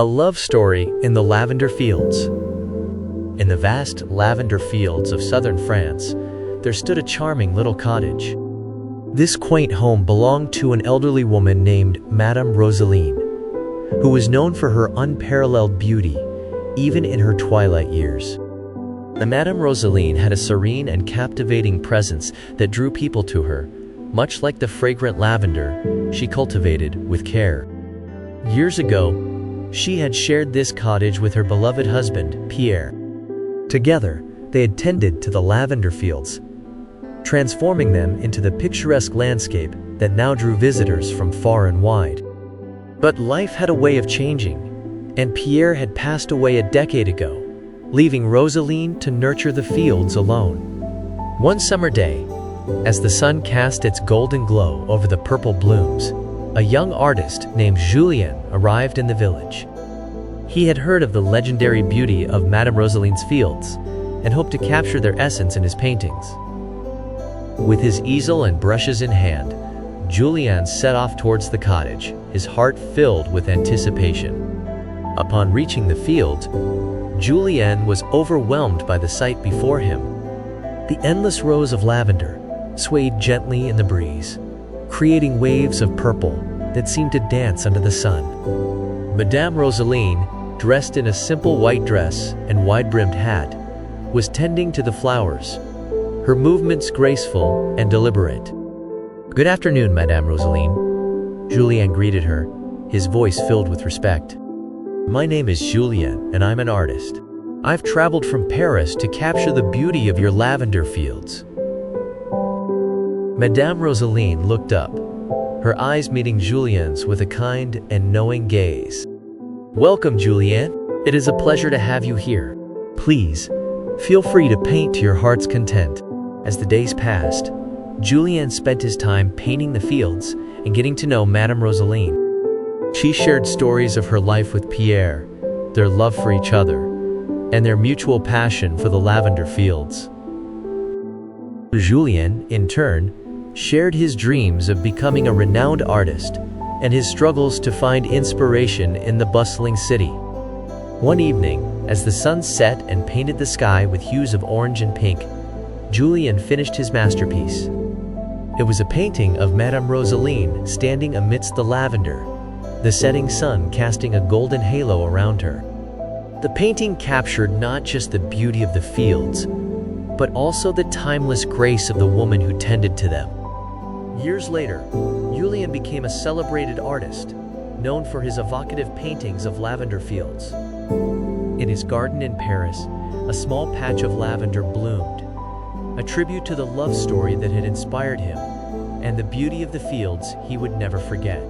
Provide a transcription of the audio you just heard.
A love story in the lavender fields. In the vast lavender fields of southern France, there stood a charming little cottage. This quaint home belonged to an elderly woman named Madame Rosaline, who was known for her unparalleled beauty, even in her twilight years. The Madame Rosaline had a serene and captivating presence that drew people to her, much like the fragrant lavender she cultivated with care. Years ago, she had shared this cottage with her beloved husband, Pierre. Together, they had tended to the lavender fields, transforming them into the picturesque landscape that now drew visitors from far and wide. But life had a way of changing, and Pierre had passed away a decade ago, leaving Rosaline to nurture the fields alone. One summer day, as the sun cast its golden glow over the purple blooms, a young artist named Julien arrived in the village. He had heard of the legendary beauty of Madame Rosaline's fields and hoped to capture their essence in his paintings. With his easel and brushes in hand, Julien set off towards the cottage, his heart filled with anticipation. Upon reaching the field, Julien was overwhelmed by the sight before him. The endless rows of lavender swayed gently in the breeze, creating waves of purple that seemed to dance under the sun. Madame Rosaline, dressed in a simple white dress and wide-brimmed hat, was tending to the flowers, her movements graceful and deliberate. "Good afternoon, Madame Rosaline," Julien greeted her, his voice filled with respect. "My name is Julien, and I'm an artist. I've traveled from Paris to capture the beauty of your lavender fields." Madame Rosaline looked up, her eyes meeting Julien's with a kind and knowing gaze. "Welcome, Julien. It is a pleasure to have you here. Please, feel free to paint to your heart's content." As the days passed, Julien spent his time painting the fields and getting to know Madame Rosaline. She shared stories of her life with Pierre, their love for each other, and their mutual passion for the lavender fields. Julien, in turn, shared his dreams of becoming a renowned artist and his struggles to find inspiration in the bustling city. One evening, as the sun set and painted the sky with hues of orange and pink, Julien finished his masterpiece. It was a painting of Madame Rosaline standing amidst the lavender, the setting sun casting a golden halo around her. The painting captured not just the beauty of the fields, but also the timeless grace of the woman who tended to them. Years later, Julien became a celebrated artist, known for his evocative paintings of lavender fields. In his garden in Paris, a small patch of lavender bloomed, a tribute to the love story that had inspired him and the beauty of the fields he would never forget.